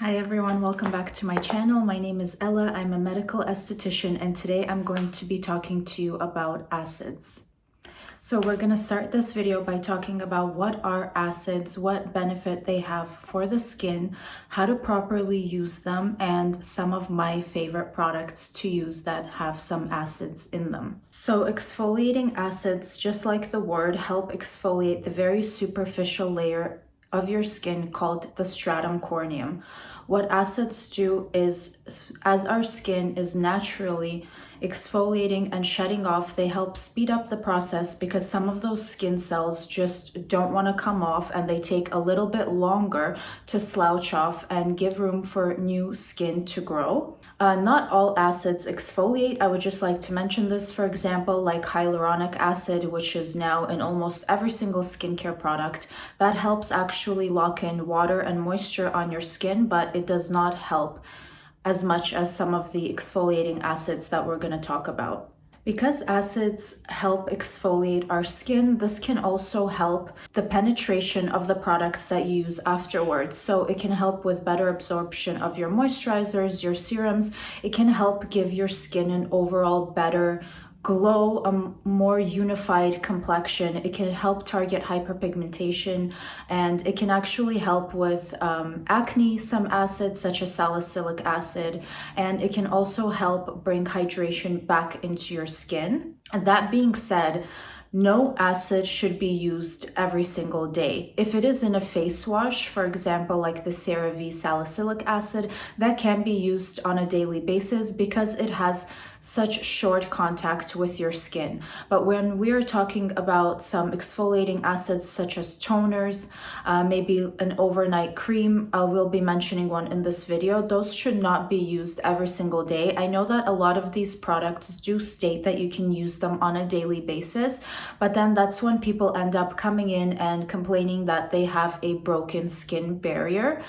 Hi everyone, welcome back to my channel. My name is Ella. I'm a medical esthetician and today I'm going to be talking to you about acids. So we're going to start this video by talking about what are acids, what benefit they have for the skin, how to properly use them, and some of my favorite products to use that have some acids in them. So exfoliating acids, just like the word, help exfoliate the very superficial layer of your skin called the stratum corneum. What acids do is, as our skin is naturally exfoliating and shedding off, they help speed up the process because some of those skin cells just don't want to come off and they take a little bit longer to slouch off and give room for new skin to grow. Not all acids exfoliate. I would just like to mention this, for example, like hyaluronic acid, which is now in almost every single skincare product. That helps actually lock in water and moisture on your skin, but it does not help as much as some of the exfoliating acids that we're going to talk about. Because acids help exfoliate our skin, this can also help the penetration of the products that you use afterwards. So it can help with better absorption of your moisturizers, your serums. It can help give your skin an overall better glow, a more unified complexion. It can help target hyperpigmentation, and it can actually help with acne, some acids such as salicylic acid, and it can also help bring hydration back into your skin. And that being said, no acid should be used every single day. If it is in a face wash, for example, like the Cerave salicylic acid, that can be used on a daily basis because it has such short contact with your skin. But when we're talking about some exfoliating acids such as toners, maybe an overnight cream, we'll be mentioning one in this video, those should not be used every single day. I know that a lot of these products do state that you can use them on a daily basis, but then that's when people end up coming in and complaining that they have a broken skin barrier.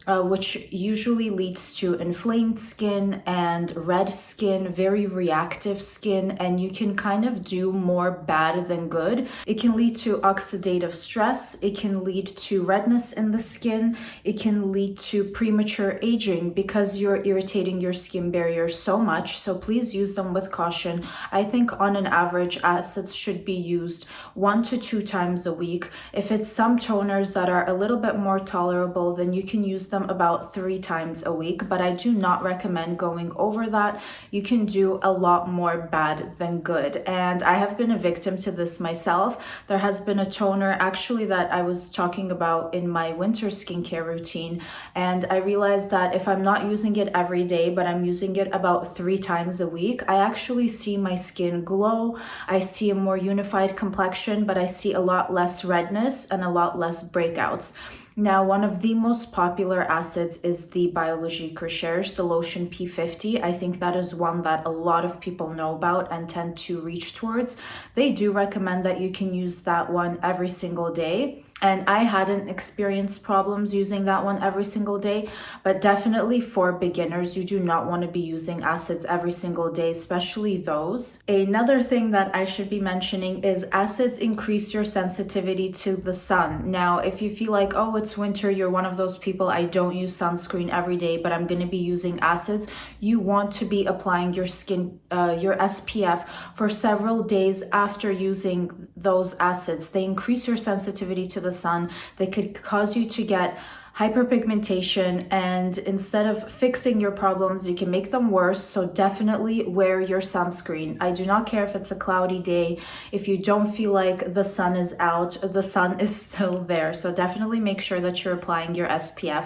Which usually leads to inflamed skin and red skin, very reactive skin, and you can kind of do more bad than good. It can lead to oxidative stress, it can lead to redness in the skin, it can lead to premature aging because you're irritating your skin barrier so much, so please use them with caution. I think on an average, acids should be used 1 to 2 times a week. If it's some toners that are a little bit more tolerable, then you can use them about 3 times a week, but I do not recommend going over that. You can do a lot more bad than good, and I have been a victim to this myself. There has been a toner actually that I was talking about in my winter skincare routine, and I realized that if I'm not using it every day, but I'm using it about 3 times a week, I actually see my skin glow. I see a more unified complexion, but I see a lot less redness and a lot less breakouts. Now, one of the most popular acids is the Biologique Recherche, the lotion P50. I think that is one that a lot of people know about and tend to reach towards. They do recommend that you can use that one every single day. And I hadn't experienced problems using that one every single day, but definitely for beginners, you do not want to be using acids every single day, especially those. Another thing that I should be mentioning is acids increase your sensitivity to the sun. Now, if you feel like, oh, it's winter, you're one of those people, I don't use sunscreen every day, but I'm going to be using acids, you want to be applying your your SPF for several days after using those acids. They increase your sensitivity to the sun. They could cause you to get hyperpigmentation, and instead of fixing your problems, you can make them worse. So definitely wear your sunscreen. I do not care if it's a cloudy day. If you don't feel like the sun is out, the sun is still there. So definitely make sure that you're applying your SPF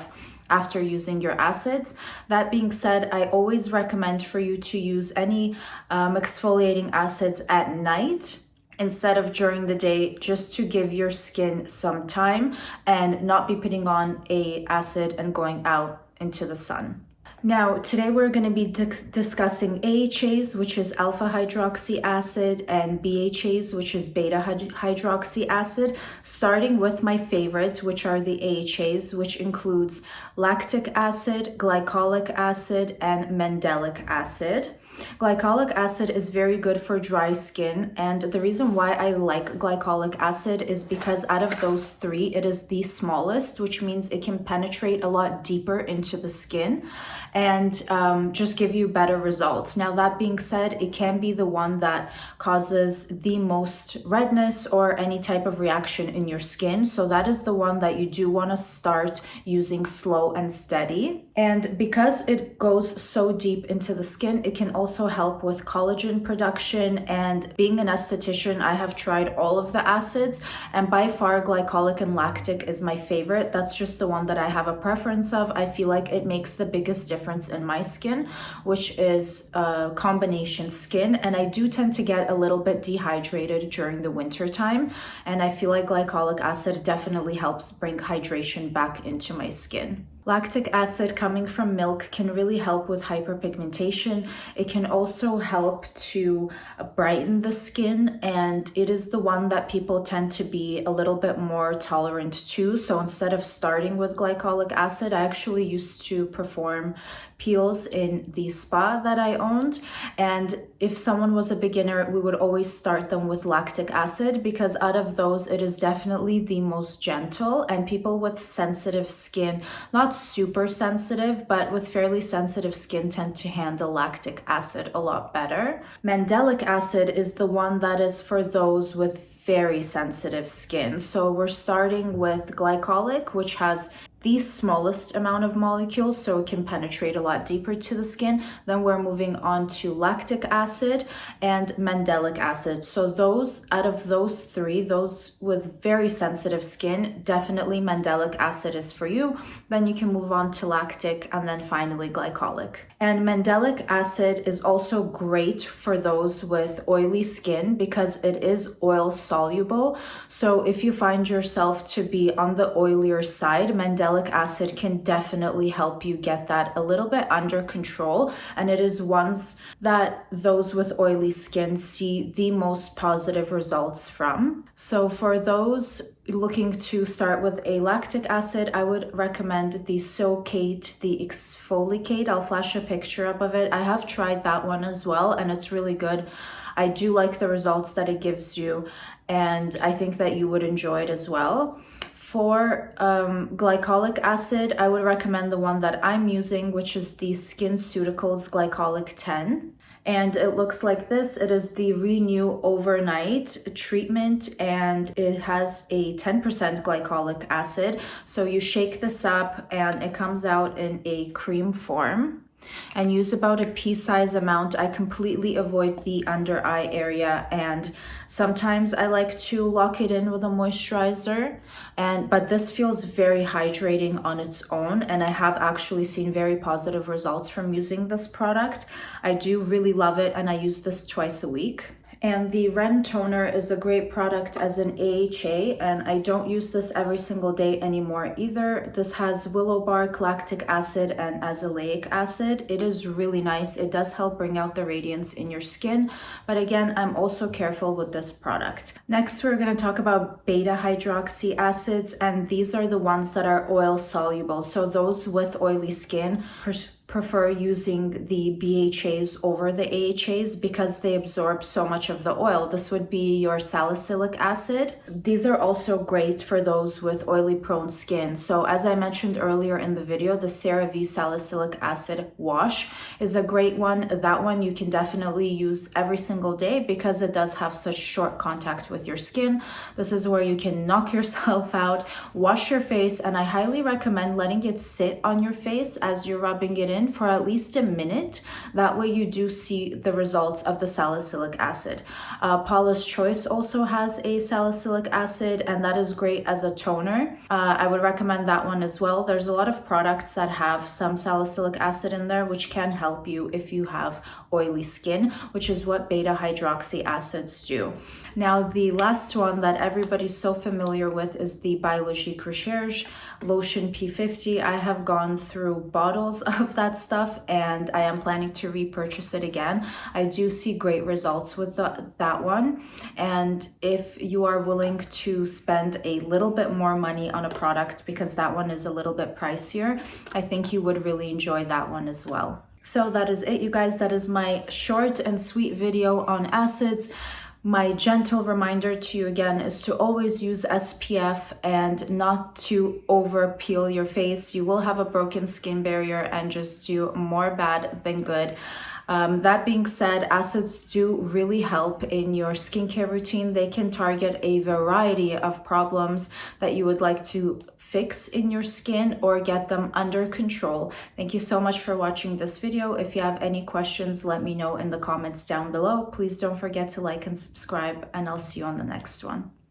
after using your acids. That being said, I always recommend for you to use any exfoliating acids at night instead of during the day, just to give your skin some time and not be putting on a acid and going out into the sun. Now, today we're going to be discussing AHAs, which is alpha hydroxy acid, and BHAs, which is beta hydroxy acid, starting with my favorites, which are the AHAs, which includes lactic acid, glycolic acid, and mandelic acid. Glycolic acid is very good for dry skin, and the reason why I like glycolic acid is because out of those three, it is the smallest, which means it can penetrate a lot deeper into the skin and just give you better results. Now, that being said, it can be the one that causes the most redness or any type of reaction in your skin. So that is the one that you do want to start using slow and steady. And because it goes so deep into the skin, it can also help with collagen production. And being an esthetician, I have tried all of the acids, and by far glycolic and lactic is my favorite. That's just the one that I have a preference of. I feel like it makes the biggest difference in my skin, which is combination skin, and I do tend to get a little bit dehydrated during the winter time, and I feel like glycolic acid definitely helps bring hydration back into my skin. Lactic acid coming from milk can really help with hyperpigmentation. It can also help to brighten the skin, and it is the one that people tend to be a little bit more tolerant to. So instead of starting with glycolic acid, I actually used to perform peels in the spa that I owned, and if someone was a beginner, we would always start them with lactic acid because out of those, it is definitely the most gentle, and people with sensitive skin, not super sensitive, but with fairly sensitive skin, tend to handle lactic acid a lot better. Mandelic acid is the one that is for those with very sensitive skin. So we're starting with glycolic, which has the smallest amount of molecules, so it can penetrate a lot deeper to the skin. Then we're moving on to lactic acid and mandelic acid. So those, out of those three, those with very sensitive skin, definitely mandelic acid is for you. Then you can move on to lactic, and then finally glycolic. And mandelic acid is also great for those with oily skin because it is oil soluble. So if you find yourself to be on the oilier side, mandelic acid can definitely help you get that a little bit under control, and it is ones that those with oily skin see the most positive results from. So for those looking to start with a lactic acid, I would recommend the Skinceuticals, the Exfolikate. I'll flash a picture up of it. I have tried that one as well, and it's really good. I do like the results that it gives you, and I think that you would enjoy it as well. For glycolic acid, I would recommend the one that I'm using, which is the Skinceuticals Glycolic 10. And it looks like this. It is the Renew Overnight treatment, and it has a 10% glycolic acid. So you shake this up and it comes out in a cream form. And use about a pea-size amount. I completely avoid the under eye area, and sometimes I like to lock it in with a moisturizer, but this feels very hydrating on its own, and I have actually seen very positive results from using this product. I do really love it, and I use this twice a week. And the REN toner is a great product as an AHA, and I don't use this every single day anymore either. This has willow bark, lactic acid, and azelaic acid. It is really nice. It does help bring out the radiance in your skin, but again, I'm also careful with this product. Next, we're going to talk about beta hydroxy acids, and these are the ones that are oil soluble. So those with oily skin prefer using the BHAs over the AHAs because they absorb so much of the oil. This would be your salicylic acid. These are also great for those with oily prone skin. So as I mentioned earlier in the video, the Cerave salicylic acid wash is a great one. That one you can definitely use every single day because it does have such short contact with your skin. This is where you can knock yourself out, wash your face, and I highly recommend letting it sit on your face as you're rubbing it in for at least a minute. That way you do see the results of the salicylic acid. Paula's Choice also has a salicylic acid, and that is great as a toner. I would recommend that one as well. There's a lot of products that have some salicylic acid in there, which can help you if you have oily skin, which is what beta hydroxy acids do. Now, the last one that everybody's so familiar with is the Biologique Recherche Lotion P50. I have gone through bottles of that stuff, and I am planning to repurchase it again. I do see great results with that one, and if you are willing to spend a little bit more money on a product because that one is a little bit pricier, I think you would really enjoy that one as well. So that is it, you guys. That is my short and sweet video on acids. My gentle reminder to you again is to always use SPF and not to over peel your face. You will have a broken skin barrier and just do more bad than good. That being said, acids do really help in your skincare routine. They can target a variety of problems that you would like to fix in your skin or get them under control. Thank you so much for watching this video. If you have any questions, let me know in the comments down below. Please don't forget to like and subscribe, and I'll see you on the next one.